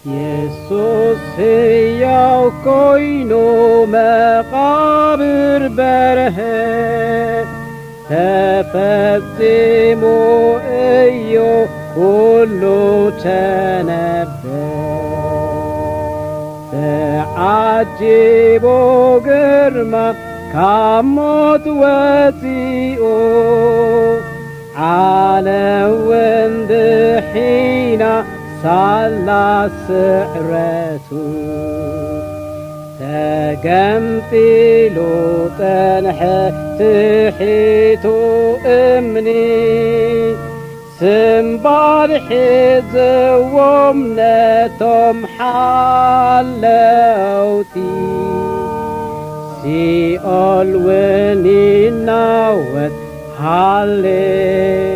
ኢየሱስ ሕያው ኮይኑ መቃብር በርሀ ተፈጽሞ እዩ ኩሉ ተነበየ ተዓጂቦ ግርማ ካብ ሞት ወፂኡ ዓለም ድሒና ሳላ ስዕረቱ ተገምጢሉ ጠንሐ ትሒቱ እምኒ ስምባል ሒዝዎም ነቶም ሓለውቲ ሲኦል ውን ይናወጥ ሃሌሉያ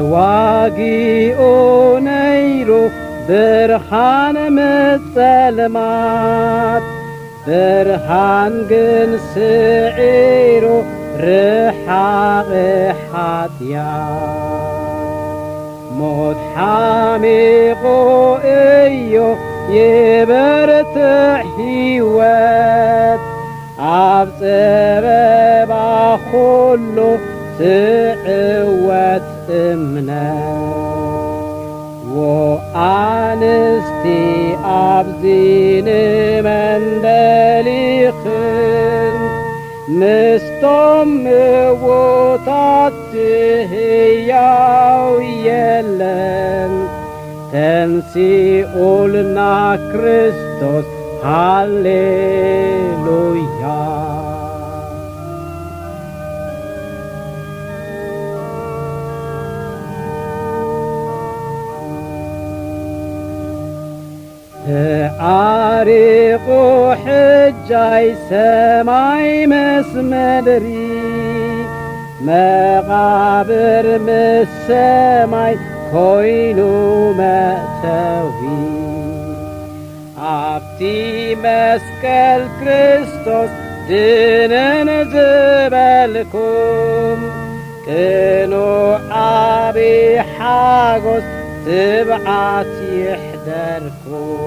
ተዋጊኡ ነይሩ ብርሃን ምጸልማት ብርሃን ግን ስዒሩ ርሓቕ ሓጢአት ሞት ሓሚቑ እዩ ይበርትዕ ሕይወት ኣብ ፀበባ ኩሉ ስዕወት እምነት ወኣንስቲ ኣብዚ ንመንደሊኽን ምስቶም ምዉታት ሕያው የለን ተንሲኡልና ክርስቶስ ሃሌሉያ ተዓሪቁ ሕጃይ ሰማይ ምስ ምድሪ መቃብር ምስ ሰማይ ኮይኑ መእተዊ ኣብቲ መስቀል ክርስቶስ ድንን ዝበልኩም ቅኑዕ ዓብዪ ሓጎስ ትብዓት ይሕደርኩም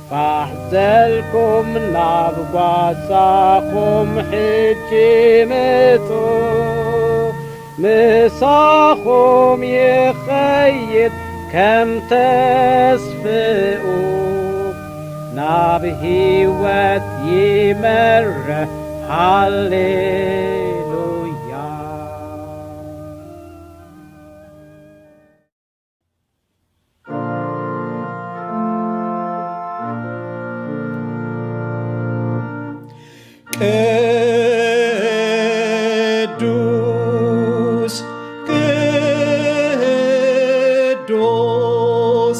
ባሕዘልኩም ናብ ጓሳኹም ሕጂ ምጡ ምሳኹም ይኸይድ ከም ተስፍኡ ናብ ሕይወት ይመርሕ ሃሌሉያ ቅዱስ ቅዱስ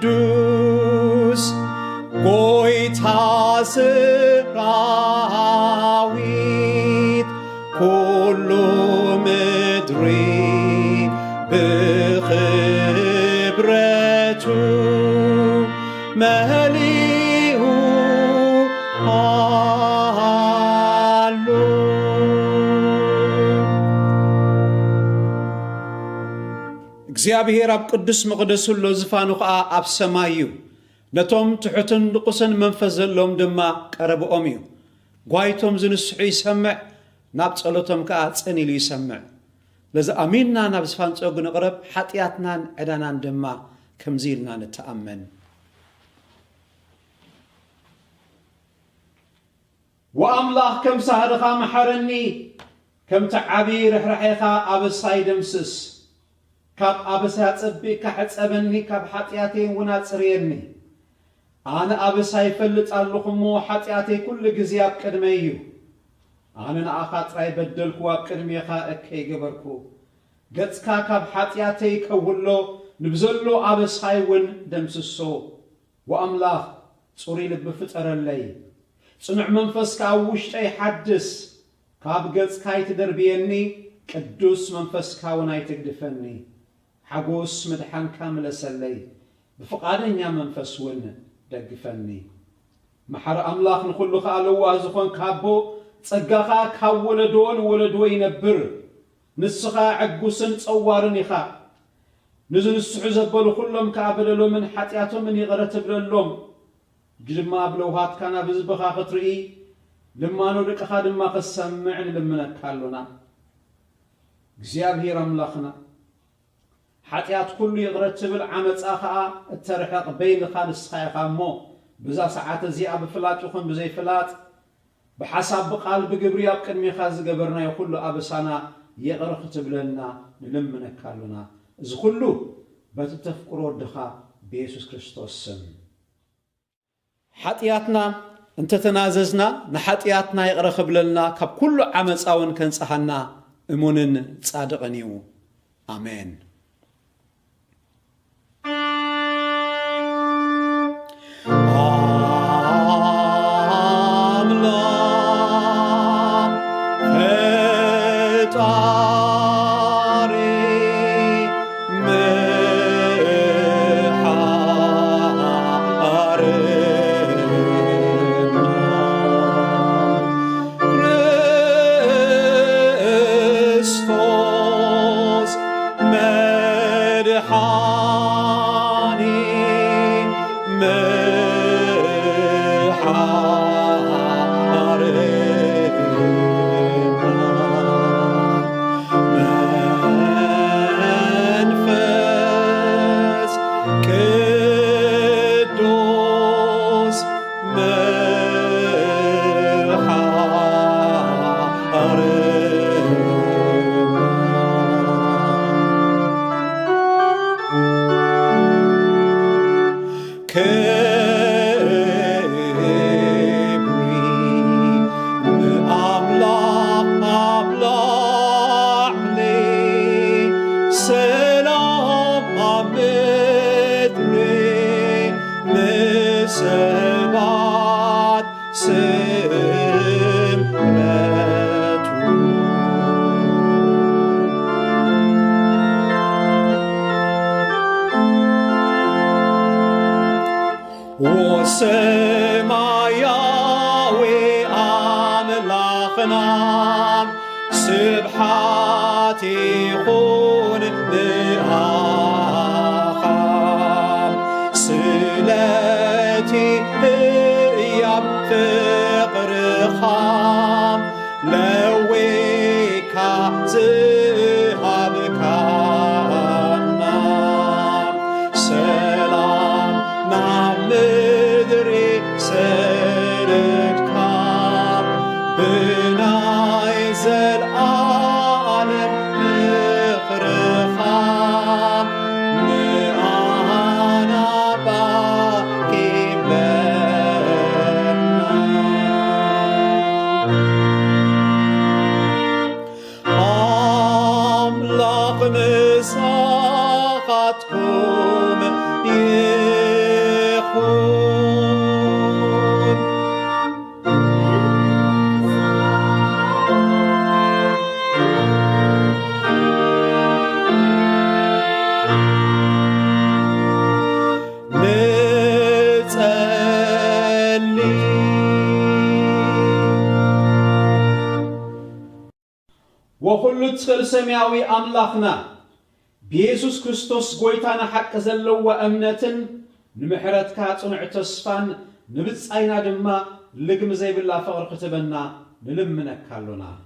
ቅዱስ ጐይታ ሰራዊት ኩሉ ምድሪ ብኽብረቱ መሊኡ አሉ። እግዚአብሔር ኣብ ቅዱስ መቕደሱ ሎ ዝፋኑ ኸዓ ኣብ ሰማይ እዩ ነቶም ትሑትን ልቁስን መንፈስ ዘለዎም ድማ ቀረብኦም እዩ ጓይቶም ዝንስሑ ይሰምዕ ናብ ጸሎቶም ከዓ ጸኒሉ ይሰምዕ ለዚ ኣሚንና ናብ ዝፋንጸጉ ንቕረብ ሓጢኣትናን ዕዳናን ድማ ከምዚ ኢልና ንተኣመን ወኣምላኽ ከም ሳህድኻ መሐረኒ ከምቲ ዓብዪ ርሕራሕኻ ኣበሳይ ደምስስ ካብ ኣበሳይ ኣጸቢቕካ ሕጸበኒ ካብ ሓጢኣተይ እውን ኣጽርየኒ ኣነ ኣበሳይ ይፈልጥ ኣለኹ እሞ ሓጢኣተይ ኩሉ ግዜ ኣብ ቅድመይ እዩ ኣነ ንኣኻ ጥራይ በደልኩ ኣብ ቅድሜኻ እከይ ገበርኩ ገጽካ ካብ ሓጢኣተይ ከውሎ ንብዘሎ ኣበሳይ እውን ደምስሶ ወኣምላኽ ጽሩይ ልቢ ፍጠረለይ ጽኑዕ መንፈስካ ኣብ ውሽጠይ ሓድስ ካብ ገጽካ ይትደርብየኒ ቅዱስ መንፈስካ እውን ኣይትግድፈኒ ሓጎስ ምድሓንካ ምለሰለይ ብፍቓደኛ መንፈስ እውን دقفني محر أملاخ نخلو خالوا زخون كابو ጸጋኻ ካብ ወለዶ ይነብር ንስኻ ዕጉስን ጸዋርን ኢኻ ንዝንስሑ ዘበሉ ኩሎም ከአበለሎምን ኃጢአቶምን ይቕረ ትብለሎም ግድማ ብለውሃትካ ናብ ህዝብኻ ክትርኢ ልማኖ ደቅኻ ድማ ክሰምዕን ልምነካሉና እግዚአብሔር አምላኽና ኃጢአት ኩሉ ይቕረ ትብል ዓመፃ ኸዓ እተርሕቕ በይንኻ ንስኻ ኢኻ እሞ በዛ ሰዓት እዚኣ ብፍላጥ ይኹን ብዘይፍላጥ بحسب بقال بجبري أبقى ميخاز جبرنا يقول له أبسانا يغرق تبلنا نلمنا كارلنا إذ كله بتتفكروا الدخا بيسوس كريستوس سن حتياتنا أنت تناززنا نحتياتنا يغرق بلنا كب كل عمل أون كان صحنا إمونن صادقنيو آمين وكل تخل سماوي أملاخنا بيسوس كريستوس قويتانا حق زلو وأمنة نمحرت كاتنع تصفان نبتس أينا دما لقم زي بالله فغر كتبنا نلمنك كالونا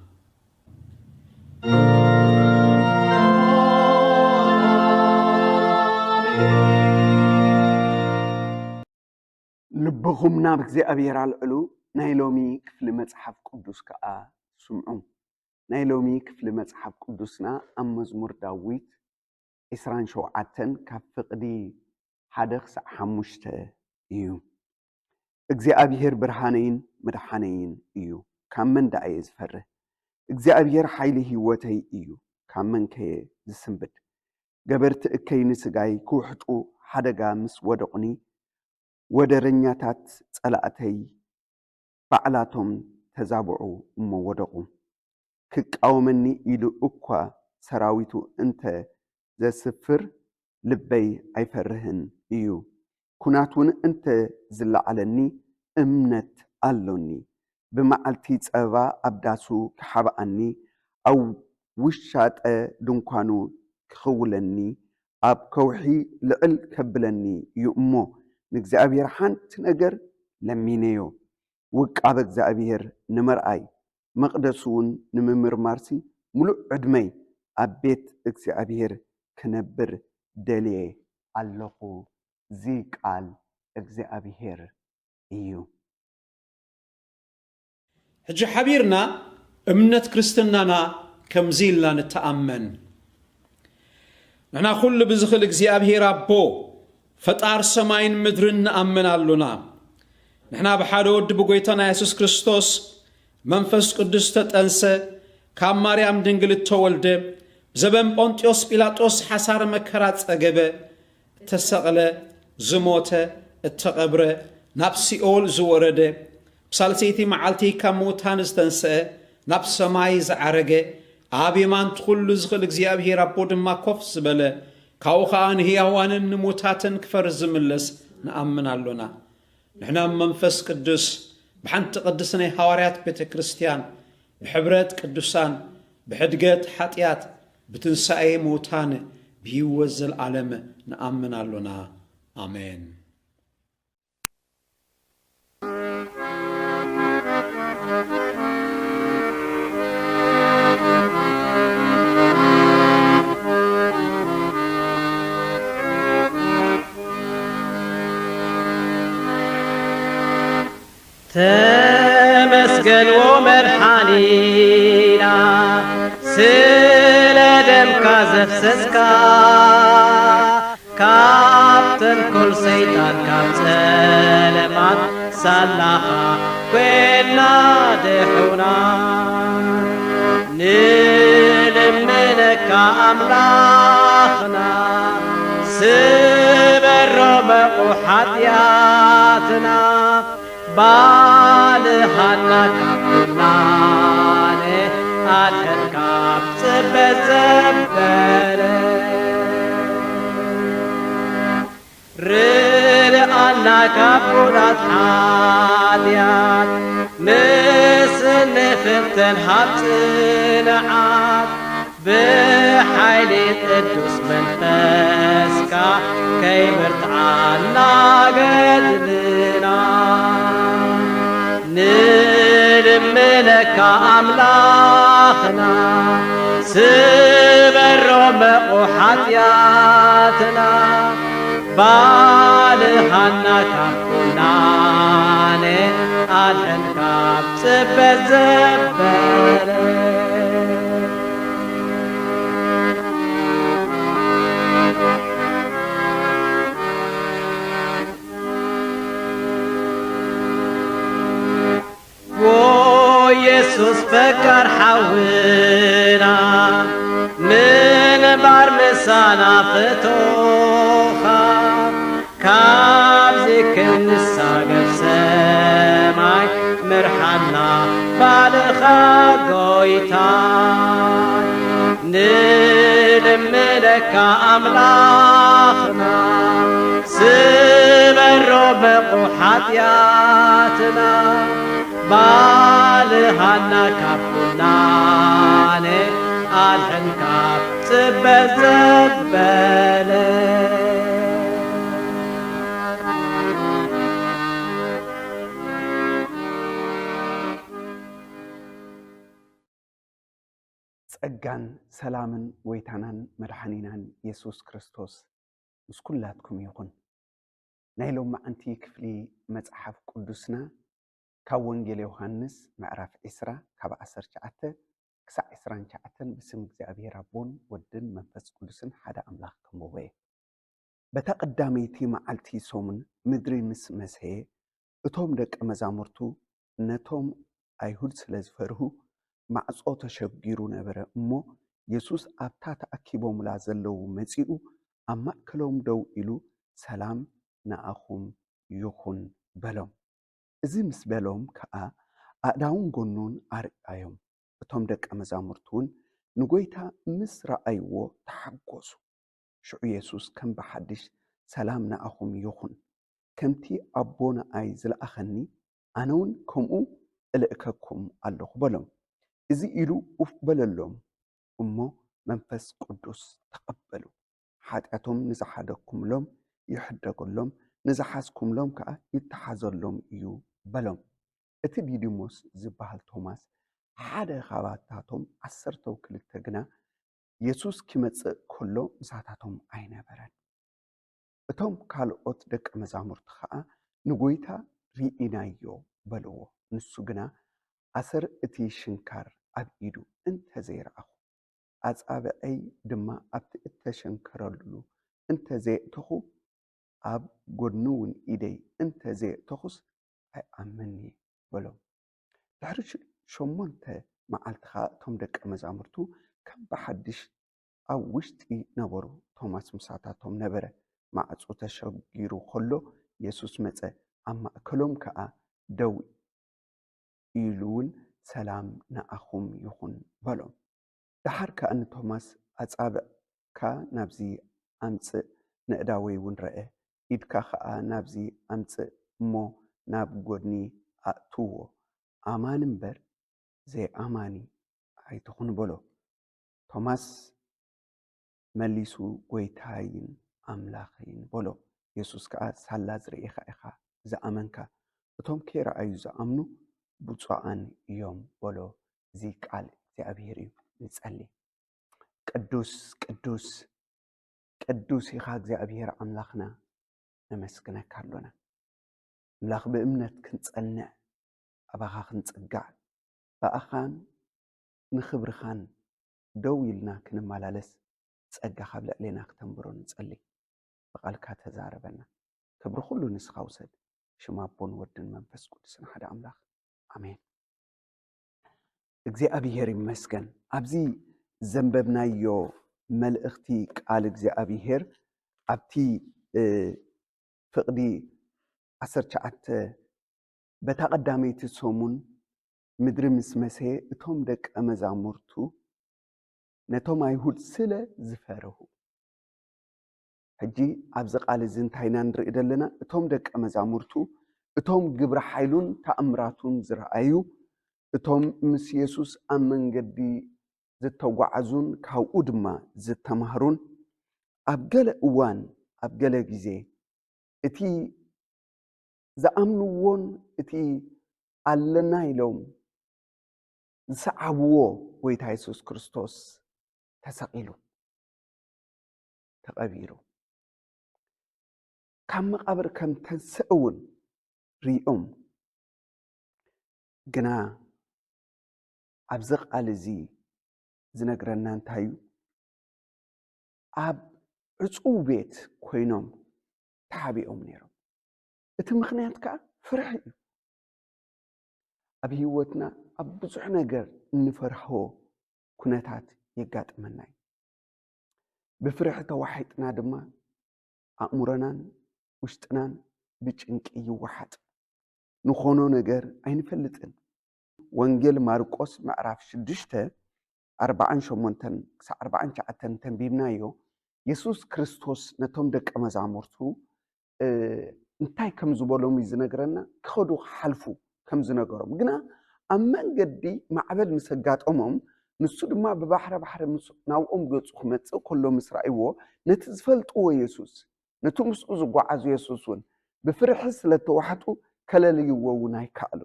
لبخم نابك زي أبير على العلو نايلومي كفل مصحف قدوس كأ سمعو نايلومي كفل مصحف قدوسنا أم مزمور داويت إسران شوعتن كفقدي حدخ حمشته إيو እግዚአብሔር ብርሃነይን መድኃነይን እዩ ካመን ዳአየ ዝፈርህ እግዚአብሔር ኃይሊ ህይወተይ እዩ ካመን ከየ ዝስንብድ ገበርቲ እከይ ንስጋይ ክውሕጡ ሓደጋ ምስ ወደቁኒ ወደረኛታት ጸላእተይ ባዕላቶም ተዛብዑ እሞ ወደቁ ክቃወመኒ ኢሉ እኳ ሰራዊቱ እንተ ዘስፍር ልበይ አይፈርህን እዩ ኩናቱን እንተ ዝለዓለኒ እምነት ኣሎኒ ብመዓልቲ ፀባ ኣብዳሱ ክሓብኣኒ ኣብ ውሻጠ ድንኳኑ ክኽውለኒ ኣብ ከውሒ ልዕል ከብለኒ እዩ እሞ ንእግዚአብሔር ሓንቲ ነገር ለሚነዮ ውቃበ እግዚአብሔር ንምርኣይ መቅደሱ እውን ንምምርማርሲ ሙሉእ ዕድመይ ኣብ ቤት እግዚአብሔር ክነብር ደልየ ኣለኹ እዚ ቃል እግዚአብሔር እዩ። ሕጂ ሓቢርና እምነት ክርስትናና ከምዚ ኢልና ንተኣመን ንሕና ኩሉ ብዝኽእል እግዚአብሔር ኣቦ ፈጣር ሰማይን ምድርን ንኣምን ኣሉና። ንሕና ብሓደ ወዲ ብጎይታና ኢየሱስ ክርስቶስ መንፈስ ቅዱስ ተጠንሰ ካብ ማርያም ድንግል ተወልደ ብዘበን ጶንጢዮስ ጲላጦስ ሓሳረ መከራ ፀገበ ተሰቕለ ዝሞተ እተቐብረ ናብ ሲኦል ዝወረደ ብሳልሰይቲ መዓልቲ ካብ ምውታን ዝተንስአ ናብ ሰማይ ዝዓረገ ኣብ የማንት ኩሉ ዝኽእል እግዚአብሔር ኣቦ ድማ ኮፍ ዝበለ ካብኡ ከዓ ንህያዋንን ንሙታትን ክፈርስ ዝምለስ ንኣምን ኣሎና። ንሕና መንፈስ ቅዱስ ብሓንቲ ቅድስ ናይ ሐዋርያት ቤተ ክርስቲያን ብሕብረት ቅዱሳን ብሕድገት ሓጢአት ብትንሣኤ ሙታን ብህይወት ዘለዓለም ንኣምን ኣሎና። ኣሜን። ተመስገን ወመድኃኒና ስለ ደምካ ዘፍሰስካ ካብ ተንኰል ሰይጣን ካብ ጸለማት ሳላኻ ኰና ድሑና ንልምነካ ኣምላኽና ስበሮ መቑ ሓጢአትና ባልሃና ካብናነ ኣድሕን ካብ ጽበት ዘበለ ርድኣና ካብ ቁዳት ሓጢአት ንስንፍትን ሃብ ጽንዓት ብሓይሊ ቅዱስ መንፈስካ ከይምርትዓና ገድልና ንልምነካ ኣምላኽና ስበሮ መቑ ሓጢአትና ባልሃና ካብ ኵናኔ ኣድሕን ካብ ጽበት ዘበለ ኢየሱስ ፈቃር ሓውና ምንባር ምሳና ፍቶኻ ካብዚ ክንሳገብ ሰማይ ምርሓና ባልኻ ጎይታ ንልምነካ ኣምላኽና ስበሮ መቑ ሓጢአትና ባልሃና ካብ ኵናኔ ኣድሕን ካብ ጽበት ዘበለ ጸጋን ሰላምን ወይታናን መድኃኒናን ኢየሱስ ክርስቶስ ምስ ኩላትኩም ይኹን። ናይ ሎም መዓንቲ ክፍሊ መጽሓፍ ቅዱስና ካብ ወንጌል ዮሐንስ ምዕራፍ 20 ካብ 19 ክሳብ 29 ብስም እግዚአብሔር ኣቦን ወድን መንፈስ ቅዱስን ሓደ ኣምላኽ ከንብቦ። በታ ቀዳመይቲ መዓልቲ ሶሙን ምድሪ ምስ መስሐ እቶም ደቀ መዛሙርቱ ነቶም ኣይሁድ ስለ ዝፈርሁ ማዕጾ ተሸጊሩ ነበረ እሞ ኢየሱስ ኣብታ ተኣኪቦሙላ ዘለዉ መጺኡ ኣብ ማእከሎም ደው ኢሉ ሰላም ንኣኹም ይኹን በሎም። እዚ ምስ በሎም ከዓ ኣእዳውን ጎኑን ኣርኣዮም። እቶም ደቀ መዛሙርቱን ንጎይታ ምስ ረኣይዎ ተሓጐሱ። ሽዑ ኢየሱስ ከም ብሓድሽ ሰላም ንኣኹም ይኹን ከምቲ ኣቦና ኣይ ዝለኣኸኒ ኣነ እውን ከምኡ እልእከኩም ኣለኹ በሎም። እዚ ኢሉ ኡፍ በለሎም እሞ መንፈስ ቅዱስ ተቐበሉ። ሓጢኣቶም ንዝሓደኩምሎም ይሕደገሎም፣ ንዝሓዝኩምሎም ከዓ ይተሓዘሎም እዩ በሎም። እቲ ዲዲሞስ ዝበሃል ቶማስ ሓደ ካባታቶም 12 ግና ኢየሱስ ክመጽእ ከሎ ምሳታቶም ኣይነበረን። እቶም ካልኦት ደቀ መዛሙርቲ ከዓ ንጎይታ ርኢናዮ በልዎ። ንሱ ግና ኣሰር እቲ ሽንካር ኣብ ኢዱ እንተዘይረኣኹ ኣጻብዐይ ድማ ኣብቲ እተሸንከረሉ እንተዘይእተኹ ኣብ ጎድኑ እውን ኢደይ እንተዘይእተኹስ ኣይኣምንኒ በሎም። ድሕሪ 8 መዓልቲ ከዓ እቶም ደቀ መዛሙርቱ ከም ብሓድሽ ኣብ ውሽጢ ነበሩ። ቶማስ ምሳታቶም ነበረ። ማዕፁ ተሸጊሩ ከሎ ኢየሱስ መፀ፣ ኣብ ማእከሎም ከዓ ደው ኢሉ እውን ሰላም ንኣኹም ይኹን በሎም። ድሓር ከዓ ንቶማስ ኣጻብዕካ ናብዚ ኣምፅእ ንእዳወይ እውን ረአ፣ ኢድካ ከዓ ናብዚ ኣምፅእ እሞ ናብ ጎድኒ ኣእትዎ፣ ኣማን እምበር ዘይኣማኒ ኣይትኹን በሎ። ቶማስ መሊሱ ጎይታይን ኣምላኸይን በሎ። ኢየሱስ ከዓ ሳላ ዝርኢኻ ኢኻ ዝኣመንካ፣ እቶም ከይረኣዩ ዝኣምኑ ብፁዓን እዮም በሎ። እዚ ቃል እግዚኣብሔር እዩ። ንጸሊ። ቅዱስ ቅዱስ ቅዱስ ኢኻ እግዚኣብሔር ኣምላኽና፣ ነመስግነካ ኣሎና። ኣምላኽ ብእምነት ክንጸንዕ፣ ኣባኻ ክንጽጋዕ፣ ብኣኻን ንኽብርኻን ደው ኢልና ክንመላለስ ጸጋ ካብ ልዕሌና ክተንብሮ ንጸሊ። ብቓልካ ተዛረበና። ክብሪ ኩሉ ንስኻ ውሰድ። ሽም ኣቦን ወድን መንፈስ ቅዱስን ሓደ ኣምላኽ ኣሜን። እግዚኣብሔር ይመስገን። ኣብዚ ዘንበብናዮ መልእኽቲ ቃል እግዚኣብሔር ኣብቲ ፍቕዲ 19 በታ ቀዳመይቲ ሰሙን ምድሪ ምስ መሰየ እቶም ደቀ መዛሙርቱ ነቶም ኣይሁድ ስለ ዝፈርሁ። ሕጂ ኣብዚ ቃል እዚ እንታይ ኢና ንርኢ ዘለና? እቶም ደቀ መዛሙርቱ እቶም ግብረ ሓይሉን ተኣምራቱን ዝረኣዩ፣ እቶም ምስ ኢየሱስ ኣብ መንገዲ ዝተጓዓዙን ካብኡ ድማ ዝተማሃሩን ኣብ ገለ እዋን ኣብ ገለ ግዜ እቲ ዝኣምንዎን እቲ ኣለና ኢሎም ዝሰዓብዎ ጎይታ ኢየሱስ ክርስቶስ ተሰቂሉ ተቐቢሩ ካብ መቃብር ከም ተንስእ እውን ሪኦም። ግና ኣብዚ ቃል እዚ ዝነግረና እንታይ እዩ? ኣብ ዕፁው ቤት ኮይኖም ተሓቢኦም ነይሮም። እቲ ምክንያት ከዓ ፍርሒ እዩ። ኣብ ህይወትና ኣብ ብዙሕ ነገር እንፈርሖ ኩነታት የጋጥመና እዩ። ብፍርሒ ተዋሒጥና ድማ ኣእሙሮናን ውሽጥናን ብጭንቂ ይወሓጥ። ንኾኖ ነገር ኣይንፈልጥን። ወንጌል ማርቆስ ምዕራፍ 6:48-49 ተንቢብናዮ ኢየሱስ ክርስቶስ ነቶም ደቀ መዛሙርቱ እንታይ ከም ዝበሎም እዩ ዝነግረና። ክኸዱ ሓልፉ ከም ዝነገሮም ግና ኣብ መንገዲ ማዕበል ምስ ኣጋጠሞም ንሱ ድማ ብባሕረ ናብኦም ገፁ ክመፅእ ከሎ ምስ ረኣይዎ ነቲ ዝፈልጥዎ ኢየሱስ ነቲ ምስኡ ዝጓዓዙ ኢየሱስ እውን ብፍርሒ ስለተዋሕጡ ከለልይዎ እውን ኣይከኣሉ።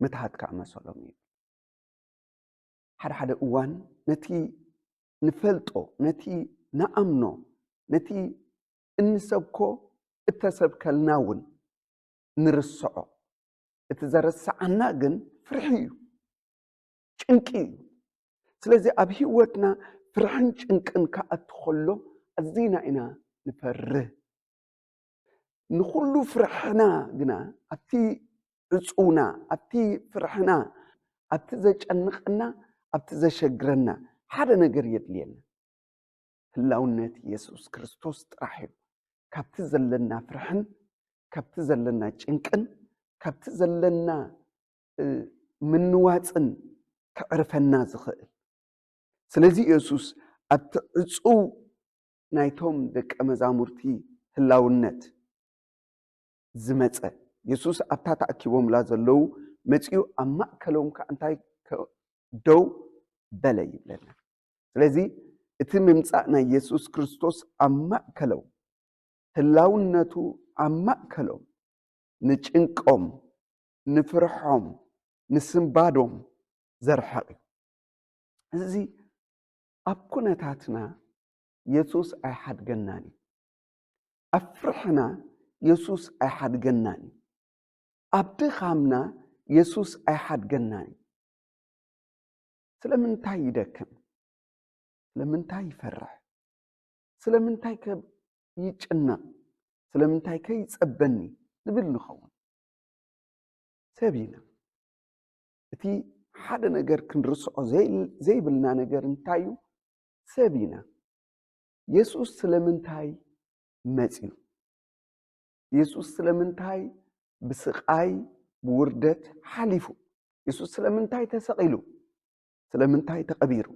ምትሃት ከዓ መሰሎም እዩ። ሓደ እዋን ነቲ ንፈልጦ፣ ነቲ ንኣምኖ፣ ነቲ እንሰብኮ እተሰብከልና እውን ንርስዖ። እቲ ዘረስዓና ግን ፍርሒ እዩ፣ ጭንቂ እዩ። ስለዚ ኣብ ህይወትና ፍርሕን ጭንቅን ከኣቱ ከሎ ኣዝና ኢና ንፈርህ። ንኩሉ ፍርሕና ግና ኣብቲ ዕፁውና፣ ኣብቲ ፍርሕና፣ ኣብቲ ዘጨንቕና፣ ኣብቲ ዘሸግረና ሓደ ነገር የድልየና። ህላውነት ኢየሱስ ክርስቶስ ጥራሕ እዩ። ካብቲ ዘለና ፍርሕን፣ ካብቲ ዘለና ጭንቅን፣ ካብቲ ዘለና ምንዋፅን ክዕርፈና ዝኽእል። ስለዚ ኢየሱስ ኣብቲ ዕፁው ናይቶም ደቀ መዛሙርቲ ህላውነት ዝመፀ ኢየሱስ ኣብታ ተኣኪቦምላ ዘለው መፂኡ ኣብ ማእከሎም ከዓ እንታይ ደው በለ ይብለና። ስለዚ እቲ ምምፃእ ናይ ኢየሱስ ክርስቶስ ኣብ ማእከሎም ህላውነቱ ኣብ ማእከሎም ንጭንቆም ንፍርሖም ንስምባዶም ዘርሐቕ እዩ። እዚ ኣብ ኩነታትና ኢየሱስ ኣይሓድገናን እዩ። ኣብ ፍርሕና ኢየሱስ ኣይሓድገናን እዩ። ኣብ ድኻምና ኢየሱስ ኣይሓድገናን እዩ። ስለምንታይ ይደክም? ስለምንታይ ይፈርሕ? ስለምንታይ ይጭነቕ? ስለምንታይ ከይፀበኒ ንብል ንኸውን ሰብ ኢና። እቲ ሓደ ነገር ክንርስዖ ዘይብልና ነገር እንታይ እዩ? ሰብ ኢና። ኢየሱስ ስለምንታይ መፂኡ? ኢየሱስ ስለምንታይ ብስቃይ ብውርደት ሓሊፉ? ኢየሱስ ስለምንታይ ተሰቂሉ? ስለምንታይ ተቐቢሩ?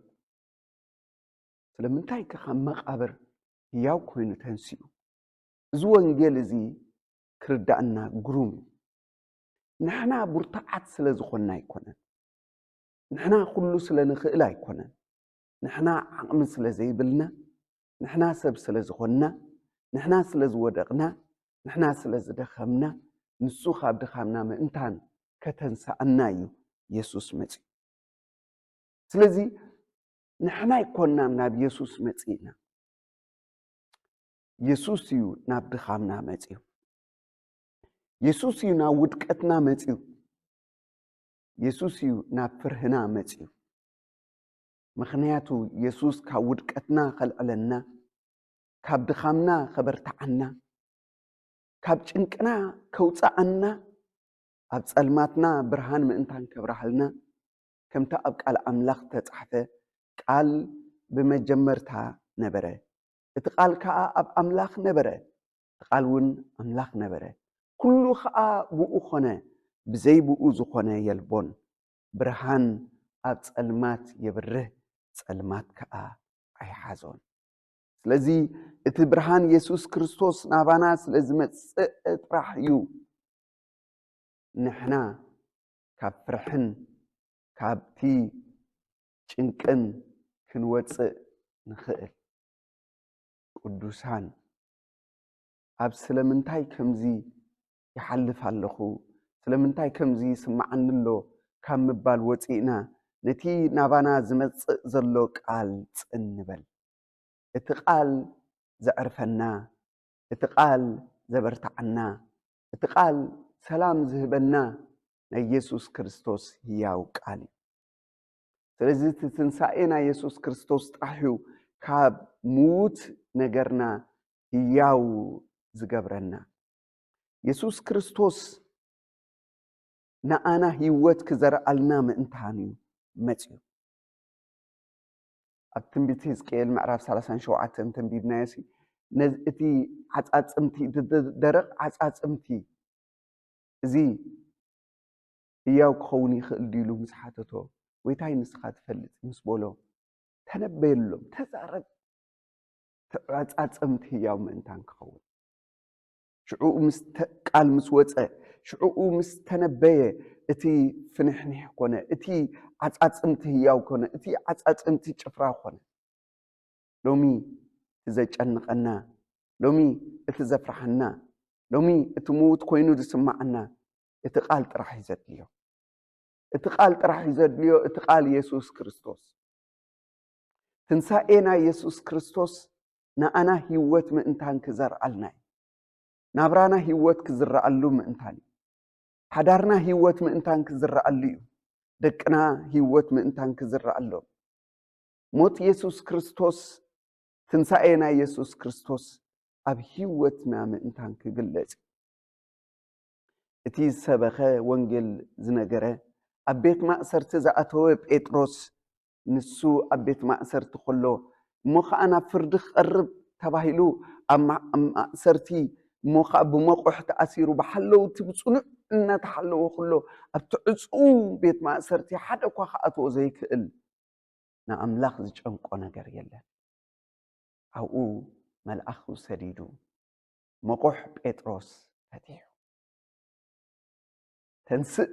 ስለምንታይ ካብ መቃብር ሕያው ኮይኑ ተንሲኡ? እዚ ወንጌል እዚ ክርዳእና ግሩም እዩ። ንሕና ብርቱዓት ስለ ዝኾንና ኣይኮነን። ንሕና ኩሉ ስለ ንኽእል ኣይኮነን። ንሕና ዓቕሚ ስለ ዘይብልና፣ ንሕና ሰብ ስለ ዝኾንና፣ ንሕና ስለ ዝወደቕና፣ ንሕና ስለ ዝደኸምና ንሱ ካብ ድኻምና ምእንታን ከተንሳኣና እዩ ኢየሱስ መፂኡ። ስለዚ ንሕና ይኮንና ናብ ኢየሱስ መፂእና። ኢየሱስ እዩ ናብ ድኻምና መፂኡ። ኢየሱስ እዩ ናብ ውድቀትና መፂኡ። ኢየሱስ እዩ ናብ ፍርህና መፂኡ። ምክንያቱ ኢየሱስ ካብ ውድቀትና ከልዕለና፣ ካብ ድኻምና ከበርታዓና፣ ካብ ጭንቅና ከውፃኣና፣ ኣብ ጸልማትና ብርሃን ምእንታን ከብራህልና ከምታ ኣብ ቃል ኣምላኽ ተጻሕፈ ቃል ብመጀመርታ ነበረ፣ እቲ ቃል ከዓ ኣብ ኣምላኽ ነበረ፣ እቲ ቃል እውን ኣምላኽ ነበረ፣ ኩሉ ከዓ ብኡ ኾነ፣ ብዘይ ብኡ ዝኾነ የልቦን፣ ብርሃን ኣብ ጸልማት የብርህ፣ ጸልማት ከዓ ኣይሓዞን። ስለዚ እቲ ብርሃን ኢየሱስ ክርስቶስ ናባና ስለ ዝመጽእ ጥራሕ እዩ ንሕና ካብ ፍርሕን ካብቲ ጭንቅን ክንወፅእ ንኽእል። ቅዱሳን ኣብ ስለምንታይ ከምዚ ይሓልፍ ኣለኹ፣ ስለምንታይ ከምዚ ይስማዓኒ ኣሎ ካብ ምባል ወፂእና ነቲ ናባና ዝመጽእ ዘሎ ቃል ጽንበል። እቲ ቃል ዘዕርፈና፣ እቲ ቃል ዘበርታዓና፣ እቲ ቃል ሰላም ዝህበና ናይ ኢየሱስ ክርስቶስ ሕያው ቃል እዩ። ስለዚ እቲ ትንሣኤና ኢየሱስ ክርስቶስ ጥራሕ እዩ ካብ ሙት ነገርና ሕያው ዝገብረና። ኢየሱስ ክርስቶስ ንኣና ህይወት ክዘርአልና ምእንታን እዩ መፂኡ። ኣብ ትንቢት ሕዝቅኤል ምዕራፍ 37 ተንቢብናዮሲ እቲ ዓፃፅምቲ ደረቕ ዓፃፅምቲ እዚ ሕያው ክኸውን ይኽእል ድሉ ምስ ሓተቶ ወይታይ ንስኻ ትፈልጥ ምስ በሎ ተነበየሎም ተዛረብ ዓፃፅምቲ ሕያው ምእንታን ክኸውን ሽዑኡ ምስ ቃል ምስ ወፀ ሽዑኡ ምስ ተነበየ እቲ ፍንሕንሕ ኮነ፣ እቲ ዓፃፅምቲ ሕያው ኮነ፣ እቲ ዓፃፅምቲ ጭፍራ ኮነ። ሎሚ እቲ ዘጨንቐና፣ ሎሚ እቲ ዘፍርሐና፣ ሎሚ እቲ ምዉት ኮይኑ ዝስማዓና እቲ ቃል ጥራሕ እዩ ዘድልዮ። እቲ ቃል ጥራሕ እዩ ዘድልዮ። እቲ ቃል ኢየሱስ ክርስቶስ ትንሣኤና ኢየሱስ ክርስቶስ ንኣና ህይወት ምእንታን ክዘርአልና እዩ። ናብራና ህይወት ክዝረአሉ ምእንታን እዩ። ሓዳርና ህይወት ምእንታን ክዝረአሉ እዩ። ደቅና ህይወት ምእንታን ክዝረአሎም። ሞት ኢየሱስ ክርስቶስ ትንሣኤና ኢየሱስ ክርስቶስ ኣብ ህይወትና ምእንታን ክግለጽ እቲ ዝሰበኸ ወንጌል ዝነገረ ኣብ ቤት ማእሰርቲ ዝኣተወ ጴጥሮስ ንሱ ኣብ ቤት ማእሰርቲ ከሎ እሞ ከዓ ናብ ፍርዲ ክቐርብ ተባሂሉ ኣብ ማእሰርቲ እሞ ከዓ ብመቑሕ ተኣሲሩ ብሓለውቲ ብፅኑዕ እናተሓለወ ከሎ ኣብቲ ዕፁ ቤት ማእሰርቲ ሓደ እኳ ክኣትዎ ዘይክእል ንኣምላኽ ዝጨንቆ ነገር የለን። ኣብኡ መልኣኽ ሰዲዱ መቆሕ ጴጥሮስ ፈቲሑ ተንስእ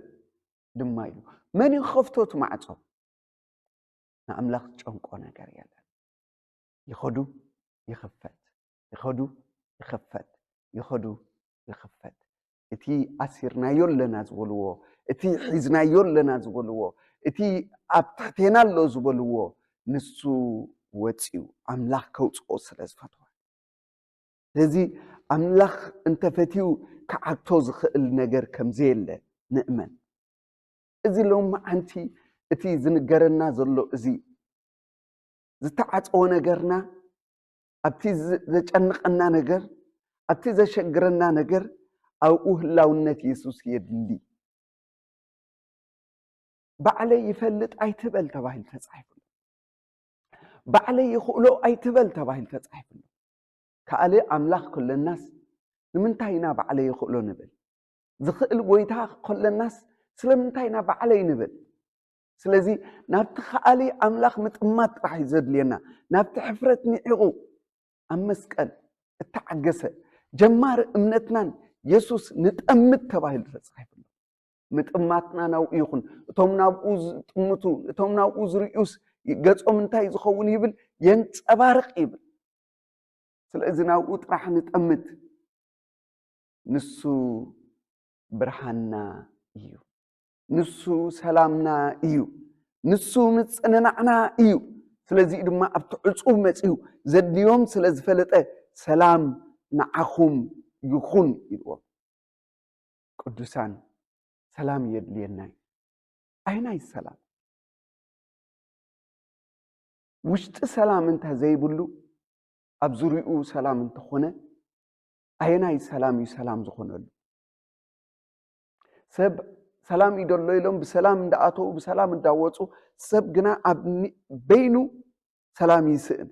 ድማ ኢሉ መን ይኸፍቶት ማዕጾ ንኣምላኽ ጨንቆ ነገር የለን ይኸዱ ይኽፈት ይኸዱ ይኽፈት ይኸዱ ይኽፈት እቲ ኣሲርናዮ ኣለና ዝበልዎ እቲ ሒዝናዮ ኣለና ዝበልዎ እቲ ኣብ ትሕቴና ኣሎ ዝበልዎ ንሱ ወፂኡ ኣምላኽ ከውፅኦ ስለ ዝፈትዋ ስለዚ ኣምላኽ እንተፈትዩ ክዓቶ ዝኽእል ነገር ከምዘየለ ንእመን እዚ ሎማዓንቲ እቲ ዝንገረና ዘሎ እዚ ዝተዓፀወ ነገርና ኣብቲ ዘጨንቐና ነገር ኣብቲ ዘሸግረና ነገር ኣብኡ ህላውነት ኢየሱስ የድሊ ባዕለይ ይፈልጥ ኣይትበል ተባሂሉ ተጻሒፉ ባዕለይ ይኽእሎ ኣይትበል ተባሂሉ ተጻሒፉ ካኣለ ኣምላኽ ኩለናስ ንምንታይ ኢና ባዕለይ ይኽእሎ ንብል ዝኽእል ጎይታ ኩለናስ ስለምንታይ ኢና ባዕለይ ንብል ስለዚ ናብቲ ካኣለ ኣምላኽ ምጥማት ጥራሕ ዘድልየና ናብቲ ሕፍረት ንዒቑ ኣብ መስቀል እተዓገሰ ጀማር እምነትናን ኢየሱስ ንጠምት ተባሂሉ ተጻሒፉ ምጥማትና ናብኡ ይኹን እቶም ናብኡ ዝጥምቱ እቶም ናብኡ ዝርዩስ ገጾም እንታይ ዝኸውን ይብል የንጸባርቕ ይብል ስለዚ ናብኡ ጥራሕ ንጠምት ንሱ ብርሃንና እዩ ንሱ ሰላምና እዩ ንሱ ምጽንናዕና እዩ ስለዚ ድማ ኣብቲ ዕጹብ መጺኡ ዘድልዮም ስለ ዝፈለጠ ሰላም ንዓኹም ይኹን ኢልዎም ቅዱሳን ሰላም የድልየና ኣይናይ ሰላም ውሽጢ ሰላም እንተ ዘይብሉ ኣብ ዙርኡ ሰላም እንተኾነ ኣይናይ ሰላም እዩ ሰላም ዝኾነሉ ሰብ ሰላም ይደሎ ኢሎም ብሰላም እንዳኣተው ብሰላም እንዳወፁ ሰብ ግና ኣብ በይኑ ሰላም ይስእን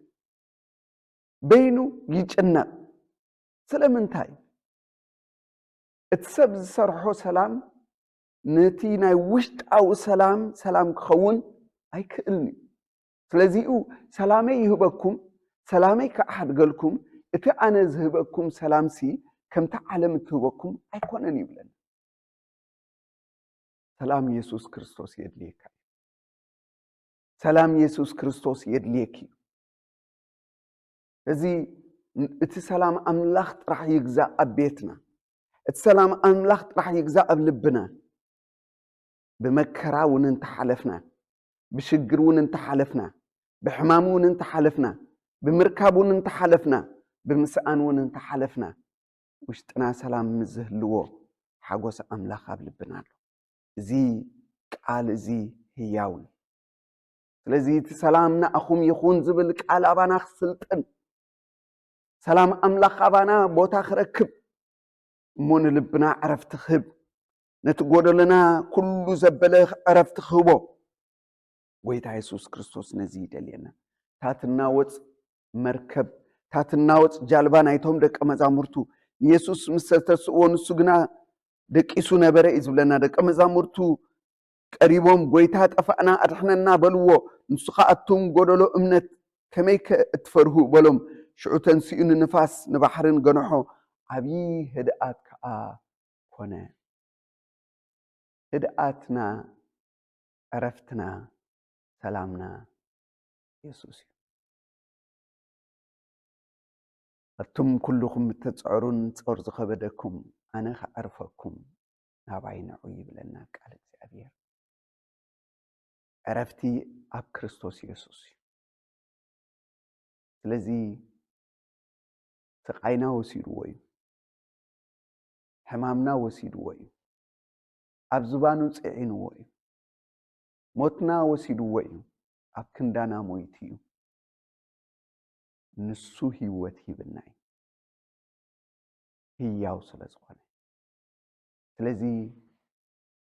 በይኑ ይጭነቕ ስለምንታይ እቲ ሰብ ዝሰርሖ ሰላም ነቲ ናይ ውሽጣዊ ሰላም ክኸውን ኣይክእልኒ ስለዚኡ ሰላመይ ይህበኩም ሰላመይ ክኣሓድገልኩም እቲ ኣነ ዝህበኩም ሰላምሲ ከምቲ ዓለም እትህበኩም ኣይኮነን ይብለና ሰላም ኢየሱስ ክርስቶስ የድልየካ ሰላም ኢየሱስ ክርስቶስ የድልየኪ እዚ እቲ ሰላም ኣምላኽ ጥራሕ ይግዛእ ኣብ ቤትና እቲ ሰላም ኣምላኽ ጥራሕ ይግዛእ ኣብ ልብና بمكرا وننت حلفنا بشجر وننت حلفنا بحمام وننت حلفنا بمركب وننت حلفنا بمسأن وننت حلفنا وشتنا سلام مزهلو حقوس أملاخ قبل بنالو زي قال زي هياون لذي سلامنا أخوم يخون زبلك على أبانا خسلتن سلام أملاخ أبانا بوتا خركب مون لبنا عرفت خب نتقول لنا كل زبله عرفت خبو ويتا يسوس كريستوس نزيد لنا تاتناوت مركب تاتناوت جالبان ايتهم دك مزامرتو يسوس مستسو نسغنا دك يسو نبره يزبلنا دك مزامرتو قريبهم ويتا طفانا ادحننا بلو نسخاتهم غدلو امنت كميك اتفرهو بلوم شعوتن سيون نفاس نبحرن غنحو ابي هدات كا كونه هدأتنا عرفتنا سلامنا يسوس أنتم كلكم تتسعرون تصور زخبدكم أنا أعرفكم نابعين عيب لنا قالت أبير عرفتي أب كريستوس يسوس الذي سقينا وسيدوي حمامنا وسيدوي أبزبانو صعين وي موتنا وسيدو وي أبكندانا مويتيو نسو هيوت هيبناي هياو سلازقاني سلازي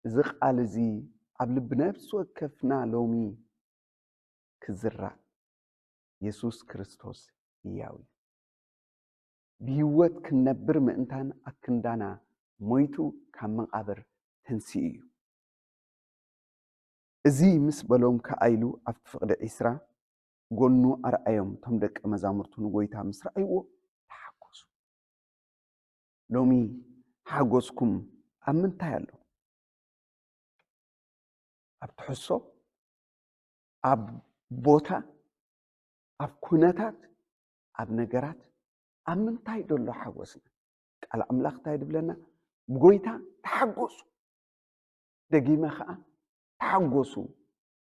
زق آلزي قبل بنفس وكفنا لومي كزرع يسوس كريستوس هياوي بيوت كنبر مئنتان أكندانا مويتو كامن قبر تنسيو ازي مس بلوم كايلو افقد عسرا غنو ارأيهم تم دق مزامرتون غويتا مسرأيو تحقص ሎሚ ሓጎስኩም ኣብ ምንታይ ኣሎ? ኣብ ትሕሶ፣ ኣብ ቦታ፣ ኣብ ኩነታት፣ ኣብ ነገራት ኣብ ምንታይ ደሎ ሓጎስና? ቃል ኣምላኽ እንታይ ድብለና? ብጎይታ ተሓጎሱ ደጊመ ከዓ ተሓጎሱ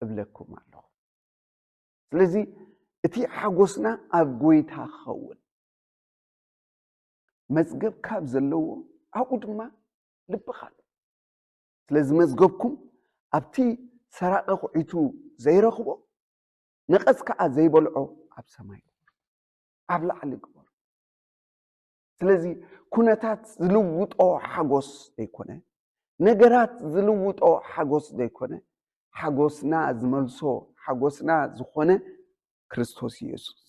እብለኩም ኣለኹ። ስለዚ እቲ ሓጎስና ኣብ ጎይታ ክኸውን መዝገብ ካብ ዘለዎ ኣብኡ ድማ ልብኻ ኣሎ። ስለዚ መዝገብኩም ኣብቲ ሰራቐ ኹዒቱ ዘይረኽቦ ነቐዝ ከዓ ዘይበልዖ ኣብ ሰማይ ኣብ ላዕሊ ግበሩ። ስለዚ ኩነታት ዝልውጦ ሓጎስ ዘይኮነ፣ ነገራት ዝልውጦ ሓጎስ ዘይኮነ፣ ሓጎስና ዝመልሶ ሓጎስና ዝኾነ ክርስቶስ ኢየሱስ።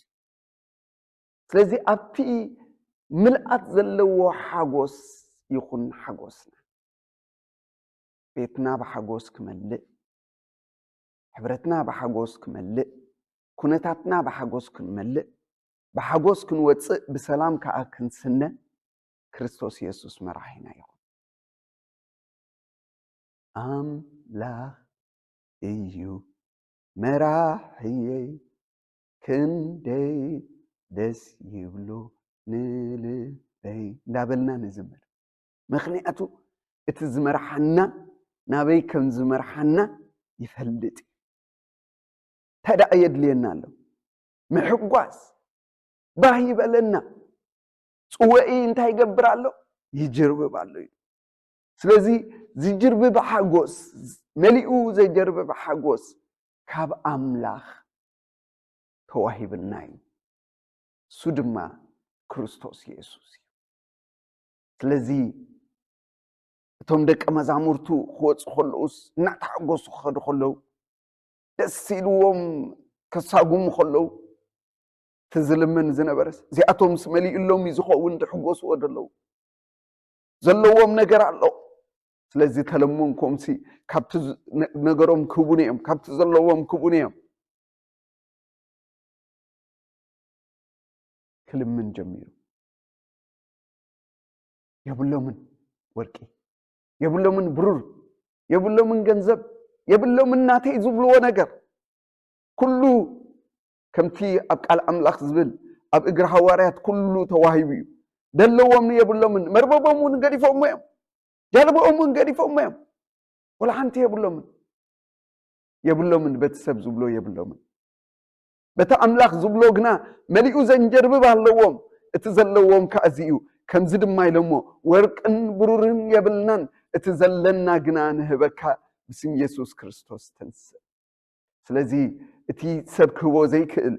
ስለዚ ኣብቲ ምልኣት ዘለዎ ሓጎስ ይኹን ሓጎስና ቤትና ብሓጎስ ክመልእ፣ ሕብረትና ብሓጎስ ክመልእ፣ ኩነታትና ብሓጎስ ክንመልእ፣ ብሓጎስ ክንወፅእ፣ ብሰላም ከዓ ክንስነ ክርስቶስ ኢየሱስ መራሒና ይኹን። ኣምላኽ እዩ መራሕየይ ክንደይ ደስ ይብሎ ንልበይ እንዳበልና ንዝምር። ምክንያቱ እቲ ዝመርሓና ናበይ ከም ዝመርሓና ይፈልጥ። ታዲያ የድልየና ኣሎ ምሕጓስ ባህ ይበለና። ፅውዒ እንታይ ይገብር ኣሎ? ይጅርብብ ኣሎ እዩ። ስለዚ ዝጅርብብ ሓጎስ መሊኡ ዘይጀርብብ ሓጎስ ካብ ኣምላኽ ተዋሂብልና እዩ። እሱ ድማ ክርስቶስ ኢየሱስ እዩ። ስለዚ እቶም ደቀ መዛሙርቱ ክወፁ ከለውስ እናተሓጎሱ ክኸዱ ከለዉ ደስ ኢልዎም ከሳጉሙ ከለዉ ትዝልምን ዝነበረስ እዚኣቶም ምስ መሊኡሎም ዝኸውን ዝሕጎስዎ ደለዉ ዘለዎም ነገር ኣሎ። ስለዚ ተለሞንኮምሲ ካብቲ ነገሮም ክቡን እዮም፣ ካብቲ ዘለዎም ክቡን እዮም ክልምን ጀሚሩ። የብሎምን ወርቂ፣ የብሎምን ብሩር፣ የብሎምን ገንዘብ፣ የብሎምን ናተይ ዝብልዎ ነገር ኩሉ ከምቲ ኣብ ቃል ኣምላኽ ዝብል ኣብ እግሪ ሃዋርያት ኩሉ ተዋሂቡ እዩ። ደለዎም የብሎምን፣ መርበቦም እውን ገዲፎም እዮም፣ ጃልቦኦም እውን ገዲፎም እዮም፣ ወላ ሓንቲ የብሎምን። የብሎምን በቲ ሰብ ዝብሎ የብሎምን፣ በቲ ኣምላኽ ዝብሎ ግና መሊኡ ዘንጀርብብ ኣለዎም። እቲ ዘለዎም ከኣዚ እዩ። ከምዚ ድማ ኢሎሞ ወርቅን ብሩርን የብልናን፣ እቲ ዘለና ግና ንህበካ ብስም ኢየሱስ ክርስቶስ ተንስእ። ስለዚ እቲ ሰብ ክህቦ ዘይክእል፣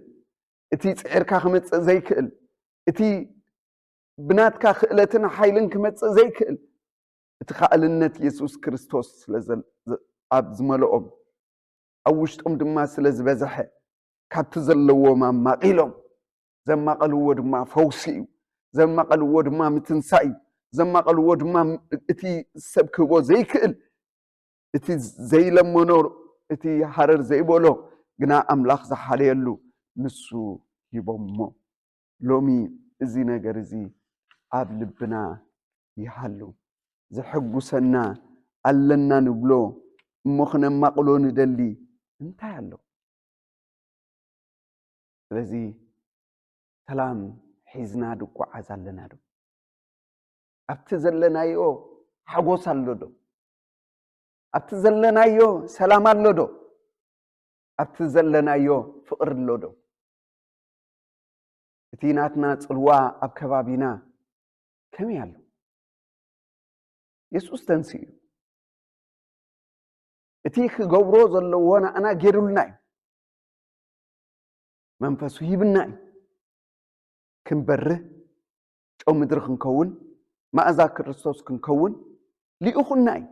እቲ ፅዕርካ ክመፅእ ዘይክእል፣ እቲ ብናትካ ክእለትን ሓይልን ክመፅእ ዘይክእል፣ እቲ ካእልነት ኢየሱስ ክርስቶስ ኣብ ዝመልኦም ኣብ ውሽጦም ድማ ስለ ዝበዝሐ ካብቲ ዘለዎም ኣማቒሎም ዘማቐልዎ ድማ ፈውሲ እዩ፣ ዘማቐልዎ ድማ ምትንሳእ እዩ፣ ዘማቐልዎ ድማ እቲ ሰብ ክህቦ ዘይክእል፣ እቲ ዘይለመኖ፣ እቲ ሃረር ዘይበሎ ግና ኣምላኽ ዝሓለየሉ ንሱ ሂቦሞ። ሎሚ እዚ ነገር እዚ ኣብ ልብና ይሃሉ። ዝሕጉሰና ኣለና ንብሎ እሞ ክነማቕሎ ንደሊ እንታይ ኣሎ? ስለዚ ሰላም ሒዝና ድጓዓዝ ኣለና ዶ? ኣብቲ ዘለናዮ ሓጎስ ኣሎ ዶ? ኣብቲ ዘለናዮ ሰላም ኣሎ ዶ? ኣብቲ ዘለናዮ ፍቕሪ ኣሎ ዶ? እቲ ናትና ፅልዋ ኣብ ከባቢና ከመይ ኣሎ? ኢየሱስ ተንሲ እዩ። እቲ ክገብሮ ዘለዎ ንኣና ገይሩልና እዩ። መንፈሱ ሂብና እዩ። ክንበርህ ጨው ምድሪ ክንከውን ማእዛ ክርስቶስ ክንከውን ሊኡኹና እዩ።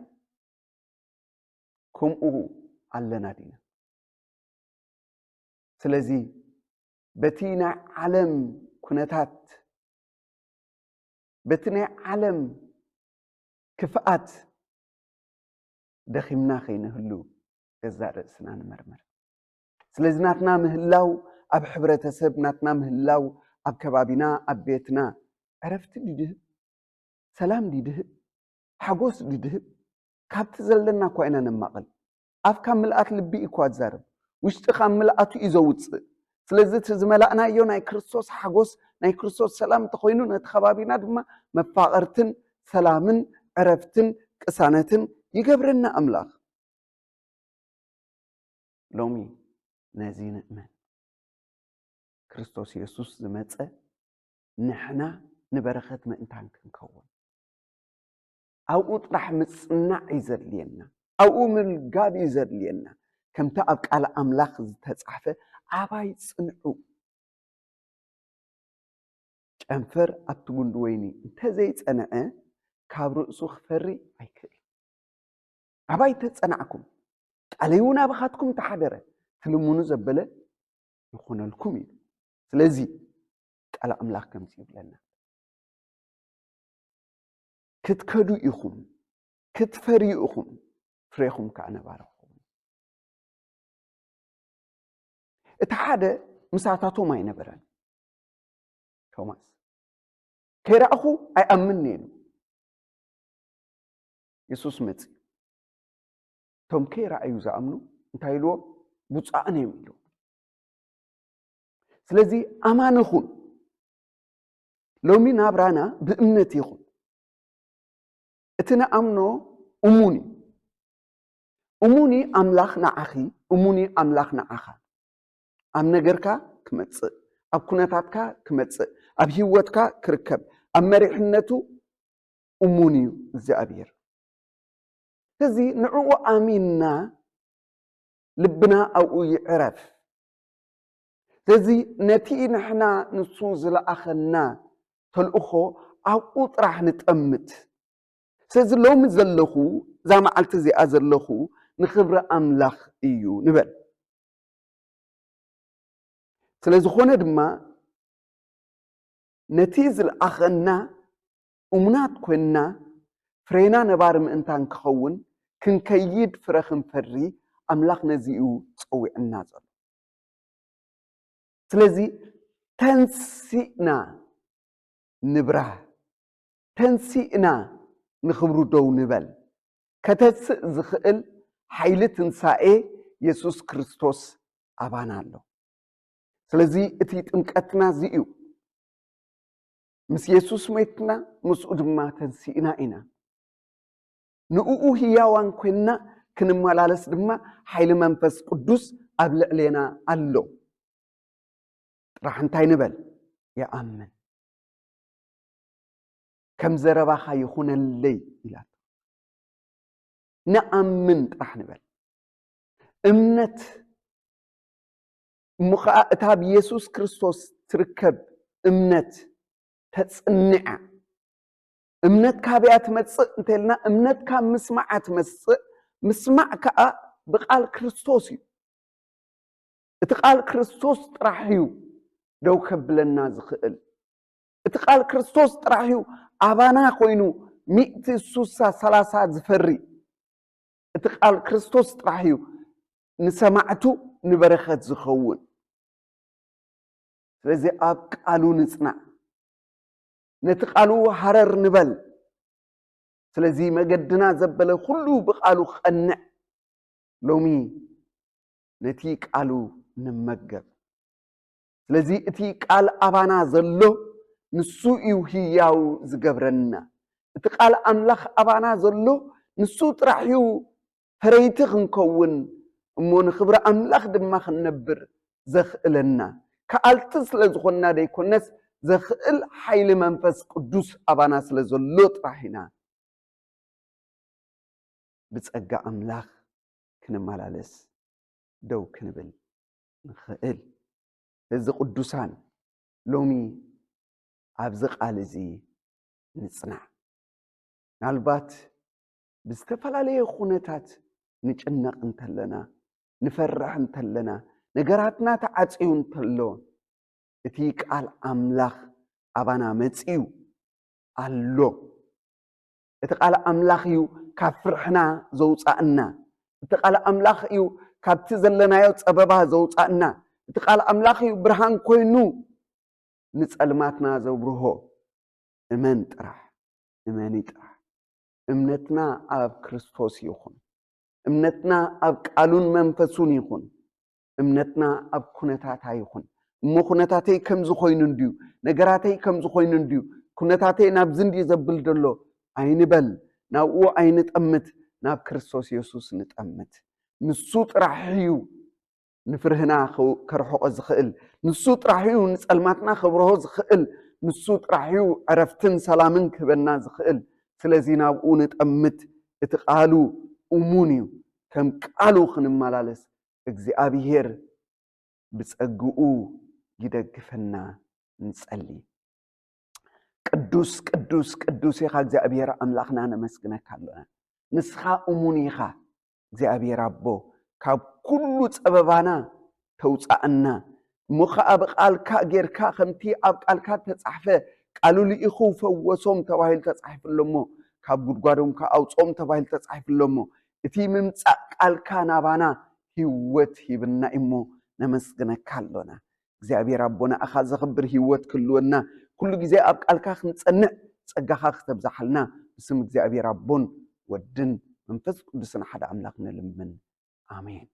ከምኡ ኣለና ዲና። ስለዚ በቲ ናይ ዓለም ኩነታት በቲ ናይ ዓለም ክፍኣት ደኺምና ከይንህሉ ገዛ ርእስና ንመርምር። ስለዚ ናትና ምህላው ኣብ ሕብረተሰብ፣ ናትና ምህላው ኣብ ከባቢና፣ ኣብ ቤትና ዕረፍቲ ድድህብ سلام دي دهب حقوس دي دهب كابت زلنا كوينا نمقل أفكا ملأت لبي إكوات زارب وشتخا ملأتو إزوت سلازي تزملأنا يو ناي كريستوس حقوس ناي كريستوس سلام تخوينو نتخبابينا دما مفاقرتن سلامن عرفتن كسانتن يقبرنا أملاخ لومي نازين أمان كريستوس يسوس زمتة نحنا نبرخت ما انتان كنكون أو أطرح مصنع يزد لينا أو من القاب يزد لينا كم تأبك على أملاخ تتصحفه عباي صنعو أنفر أبتقون دويني انت زيت أنا كابرو سوخ فري أيكل عباي تتصنعكم عليونا بخاتكم تحدره تلمونو زبلة يخون لكم سلازي على أملاخ كم تيب لنا كتكدو إخم كتفري إخم فريخم كأنا بارخم اتحاد مساعتاتو ما ينبرن توماس كيرا أخو أي أمنين يسوس متي توم كيرا أيوزا أمنو انتايلو بوصاء نيميلو سلازي أمان خون لومي نابرانا بإمنتي خون اتنا أمنو أموني أملاخنا أخي أموني أملاخنا أخا أم نجركا كمتص أب كناتاتكا كمتص أب هيوتكا كركب أم مريحنتو أموني زابير تزي نعو آميننا لبنا أو يعرف تزي نتي نحنا نصوز لأخنا تلأخو أو أطرح نتأمت سيز لو مزلخو زي ما قلت زي أزلخو نخبر أملاخ إيو نبل سلازي خونه دما نتيز الأخنا أمنات كونا فرينا نبار مئنتان كخون كن كيد فرخن فري أملاخ نزيو تصوي النازل سلازي تنسينا نبره تنسينا نخبرو دو نبل كتسئ زخئل حيلة تنسائي يسوس كريستوس أبانا له سلازي اتيت انكتنا زيو مس يسوس ميتنا مسؤد ما تنسينا إنا نؤو هياوان كنا كنمالالس دما حيل منفس قدوس أبلع لنا اللو راح انتاي نبل يا أمن كم زرباخا يخون اللي إلى نأمن راح نبل امنت مخاطب يسوس كريستوس تركب امنت تصنع امنت كابيات متص انتلنا امنت كا مسمعات مسمع كا بقال كريستوسي اتقال كريستوس طرحيو دو كبلنا زخئل اتقال كريستوس طرحيو ابانا خوينو 130 زفري اتقال كريستوس طرحيو نسمعتو نبرخت زخون ስለዚ ኣብ ቃሉ ንጽናዕ ነቲ ቃሉ ሃረር ንበል ስለዚ መገድና ዘበለ ሁሉ ብቃሉ ቐንዕ ሎሚ ነቲ ቃሉ ንመገብ ስለዚ እቲ ቃል ኣባና ዘሎ ንሱ እዩ ህያው ዝገብረና እቲ ቃል ኣምላኽ ኣባና ዘሎ ንሱ ጥራሕ እዩ ፈረይቲ ክንከውን እሞ ንኽብሪ ኣምላኽ ድማ ክንነብር ዘኽእለና كألت سلزخنا دي كنس زخل حيل منفس قدوس أبانا سلزلوت راحنا بتسأجع أملاخ كنمالالس دو كنبل نخيل لذي قدوسان لومي أبزق على نصنع نالبات بستفل عليه خونتات نجنق انتلنا نفرح انتلنا نجاراتنا تعطيون تلون اتيك على أملاخ أبانا متسيو اللو اتيك على أملاخ يو كفرحنا زوجنا اتيك على أملاخ يو كابتزلنا يو تسببها زوجنا اتيك على أملاخ يو برهان كوينو نسأل ماتنا زوبرهو إمن ترح እመኒ ጥራሕ እምነትና ኣብ ክርስቶስ ይኹን እምነትና ኣብ ቃሉን መንፈሱን ይኹን እምነትና ኣብ ኩነታታ ይኹን እሞ ኩነታተይ ከም ዝኾይኑ እንድዩ ነገራተይ ከም ዝኾይኑ እንድዩ ኩነታተይ ናብ ዝንዲ ዘብል ደሎ ኣይንበል ናብኡ ኣይንጠምት ናብ ክርስቶስ ኢየሱስ ንጠምት ንሱ ጥራሕ እዩ ንፍርህና ከርሕቆ ዝኽእል ንሱ ጥራሕ እዩ ንጸልማትና ከብርሆ ዝኽእል ንሱ ጥራሕ እዩ ዕረፍትን ሰላምን ክህበና ዝኽእል ስለዚ ናብኡ ንጠምት እቲ ቃሉ እሙን እዩ ከም ቃሉ ክንመላለስ እግዚአብሔር ብጸግኡ ይደግፈና ንጸሊ ቅዱስ ቅዱስ ቅዱስ ኢኻ እግዚአብሔር ኣምላኽና ነመስግነካ ኣለና ንስኻ እሙን ኢኻ እግዚአብሔር ኣቦ ካብ ኩሉ ፀበባና ተውፃእና ሙኸዓ ብቃልካ ጌርካ ከምቲ ኣብ ቃልካ ተጻሕፈ ቃሉ ልኢኹ ፈወሶም ተባሂሉ ተጻሒፍሎሞ ካብ ጉድጓዶም ከአውጾም ተባሂሉ ተጻሒፍሎሞ እቲ ምምጻእ ቃልካ ናባና ህይወት ሂብና እሞ ነመስግነካ ኣለና እግዚአብሔር ኣቦና ኣኻ ዘኽብር ህይወት ክልወና ኩሉ ግዜ ኣብ ቃልካ ክንጸንዕ ጸጋኻ ክተብዛሓልና ብስም እግዚአብሔር ኣቦን ወድን መንፈስ ቅዱስን ሓደ ኣምላኽ ንልምን አሜን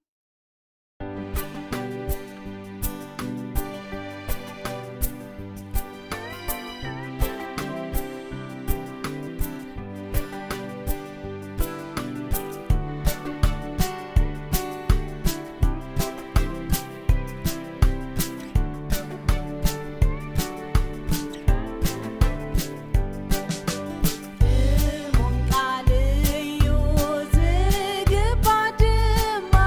Mon calé yo zege badema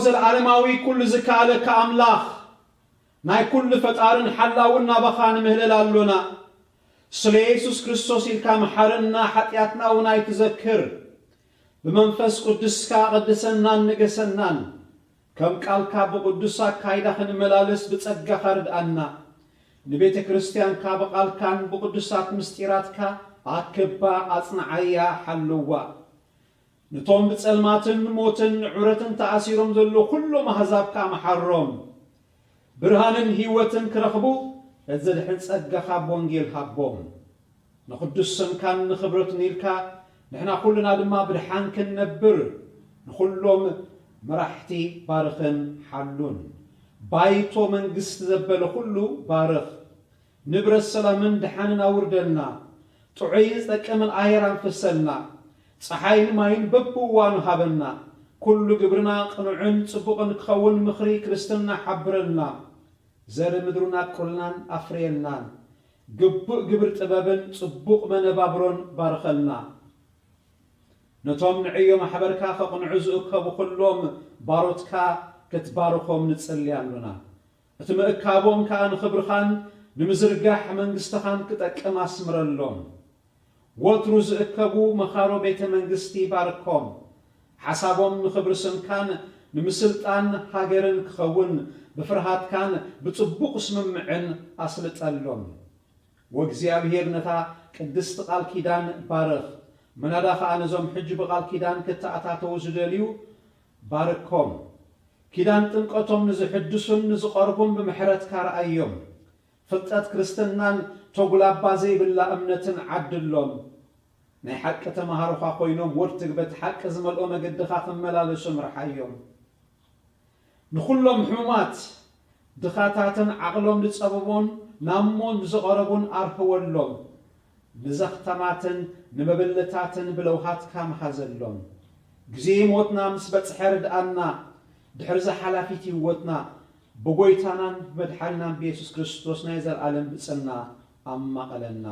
ዘለዓለማዊ ኩሉ ዝካለ ከአምላኽ ናይ ኩሉ ፈጣርን ሓላውና በኻን ምህለል ኣሎና ስለ ኢየሱስ ክርስቶስ ኢልካ መሐረና ኃጢአትና ውናይ ትዘክር በመንፈስ ቅዱስካ ቀድሰናን ንገሰናን ከም ቃልካ በቅዱስ አካይዳ ክንመላለስ በጸጋኻ ርድአና ንቤተ ክርስቲያንካ በቃልካን በቅዱሳት ምስጢራትካ አክባ አጽናዓያ ሓልዋ ነቶም በጸልማትን ሞትን ዑረትን ተአሲሮም ዘሎ ሁሉም አሕዛብካ መሐሮም ብርሃንን ህይወትን ክረኽቡ ለዘድሕን ጸጋኻ በወንጌል ሃቦም ንቅዱስ ስምካን ንኽብረትን ኢልካ ንሕና ኩልና ድማ ብድሓን ክንነብር ንኩሎም መራሕቲ ባርኽን ሓሉን ባይቶ መንግስት ዘበለ ሁሉ ባርኽ ንብረት ሰላምን ድሓንን አውርደልና ጥዑይ ዝጠቅምን አየር አንፍሰልና ፀሓይን ማይን በብዋኑ ሃበና ኩሉ ግብርና ቅኑዕን ጽቡቕን ክኸውን ምኽሪ ክርስትና ሓብረልና ዘር ምድሩና ቁልናን አፍሬልናን ግቡእ ግብር ጥበብን ጽቡቕ መነባብሮን ባርኸልና ነቶም ንዕዮ ማሕበርካ ከቕንዑ ዝእከቡ ኩሎም ባሮትካ ክትባርኾም ንጸልይ ኣለና እቲ ምእካቦም ከዓ ንኽብርኻን ንምዝርጋሕ መንግስትኻን ክጠቅም አስምረሎም ወትሩ ዝእከቡ መኻሮ ቤተ መንግስቲ ባርኮም ሓሳቦም ንኽብር ስምካን ንምስልጣን ሃገርን ክኸውን ብፍርሃትካን ብጽቡቕ ስምምዕን አስልጠሎም ወእግዚአብሔር ነታ ቅድስት ቃል ኪዳን ባርኽ መናዳኻ ነዞም ሕጂ በቃል ኪዳን ክትኣታተው ዝደልዩ ባርኮም ኪዳን ጥምቀቶም ንዝሕድሱን ንዝቐርቡን ብምሕረትካ ረአዮም ፍልጠት ክርስትናን ተጉላባ ዘይብላ እምነትን ዓድሎም ናይ ሓቂ ተማሃሩኻ ኮይኖም ወርትግበት ሓቂ ዝመልኦ መገድኻ ክመላለሱ ምርሓዮም ንኩሎም ሕሙማት ድኻታትን ዓቕሎም ዝጸበቦን ናሞን ዝቐረቡን አርህወሎም ንዘኽተማትን ንመበለታትን ብለውሃትካ መሓዘሎም ጊዜ ሞትና ምስ በጽሐ ርድአና ድሕሪ ሓላፊት ህይወትና ብጎይታናን መድሓኒናን ብኢየሱስ ክርስቶስ ናይ ዘለዓለም ብፅና ኣማቐለና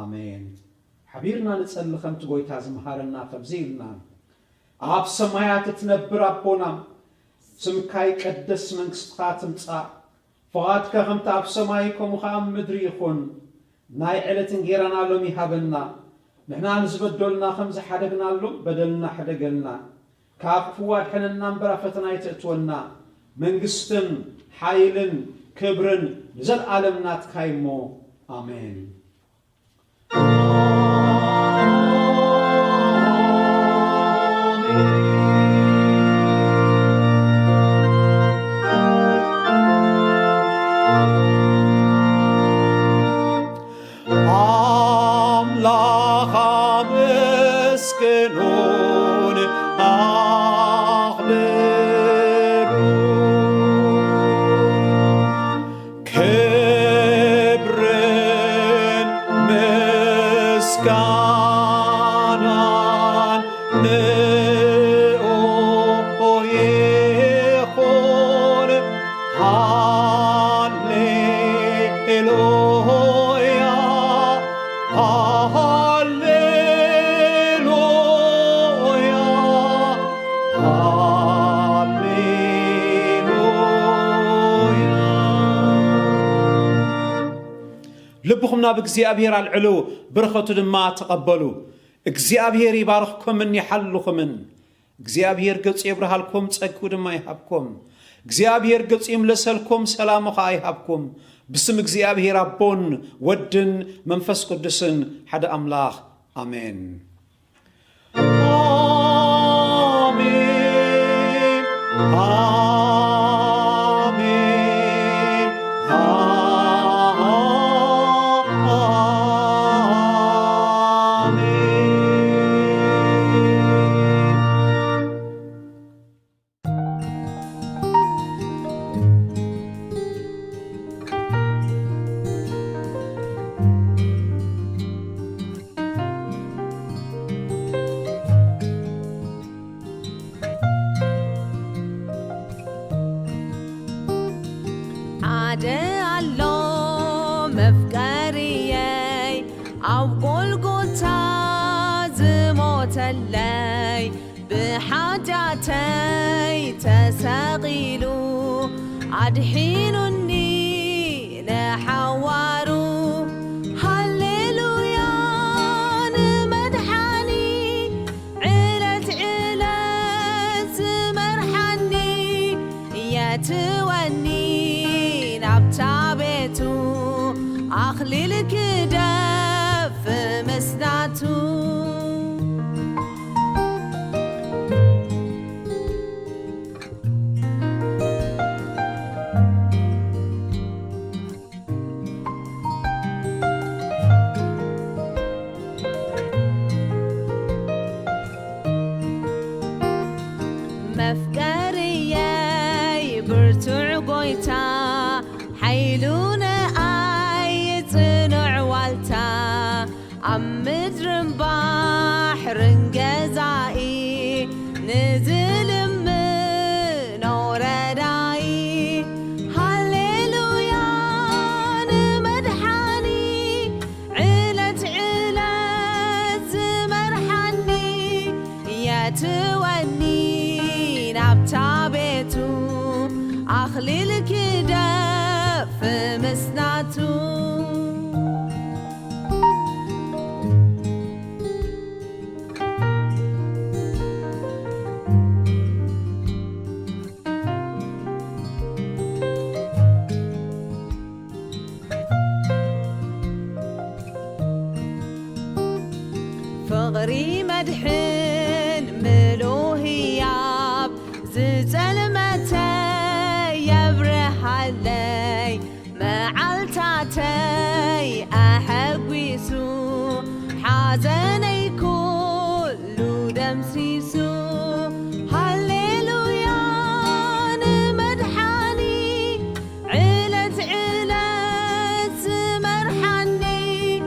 አሜን ሓቢርና ንጸልይ ከምቲ ጎይታ ዝምሃረና ከምዚ ኢልና ኣብ ሰማያት እትነብር ኣቦና ስምካ ይቀደስ መንግስትኻ ትምጻእ ፈቓድካ ከምቲ ኣብ ሰማይ ከምኡ ከዓ ኣብ ምድሪ ይኹን ናይ ዕለት እንጀራና ሎሚ ሃበና ንሕና ንዝበደሉና ከም ዝሓደግናሎም በደልና ሓደገልና ካብ ክፉ ኣድሕነና እምበር ኣብ ፈተና ይተእትወና መንግስትን ሓይልን ክብርን ንዘለዓለም ናትካ እሞ አሜን ልብኹምና ብእግዚአብሔር አልዕሉ በረኸቱ ድማ ተቐበሉ እግዚአብሔር ይባርኽኩምን ይሓልኹምን እግዚአብሔር ገጹ ይብርሃልኩም ጸጉ ድማ ይሃብኩም እግዚአብሔር ገጹ ይምለሰልኩም ሰላሙ ከዓ ይሃብኩም ብስም እግዚአብሔር አቦን ወድን መንፈስ ቅዱስን ሓደ አምላኽ አሜን አሜን بحاجاتي تساقيلو أدحينني نحوارو هللويا نمدحاني علت مرحني يتوني نبتابتو أخلي الكدف مسناتو مفكري برتع قويتا حيلونا أي صنع والتا عم مدر بحر جزائي نزل من ورداي هللويا نمدحاني علت مرحني يتوني نبتابتو أخلي الكدف مسناتو فغري مدحن ملوهياب زلمتي يبرح علي معلتاتي أحبيسو حزني كله دمسيسو هللويا نمدحاني علت مرحني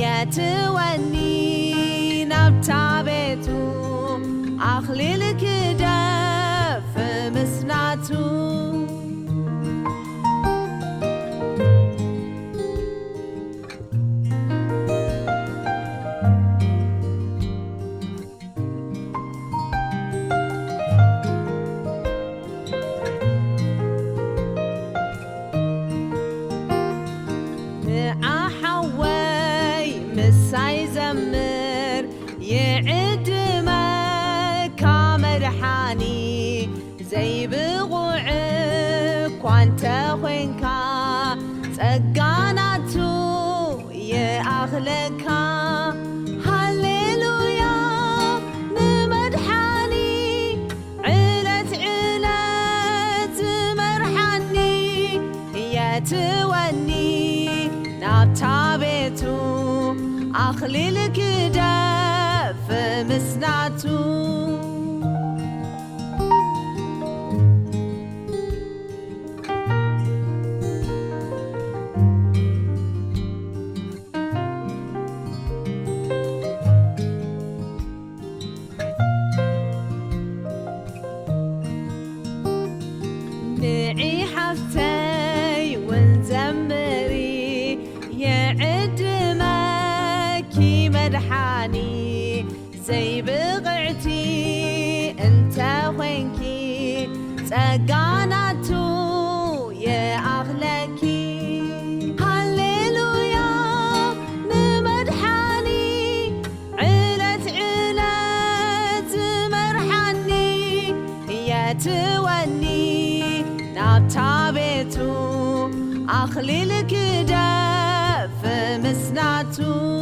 يتوني نبتابتو أخلي الكدف مسناتو أحوي مساي زمر يعد مدحاني زي بغوعك وانت خوينكا تقاناتو يأخلكا هللويا نمدحاني علت مرحني يتوني نبتابتو أخلي الكدف مسناتو نعي حفتي ونزمري يعد ماكي مدحاني زي بغعتي انت وينكي تقاناتو يا أغلكي هللويا نمدحاني علت مرحني يتوني نبتابتو أخلي الكدف مسناتو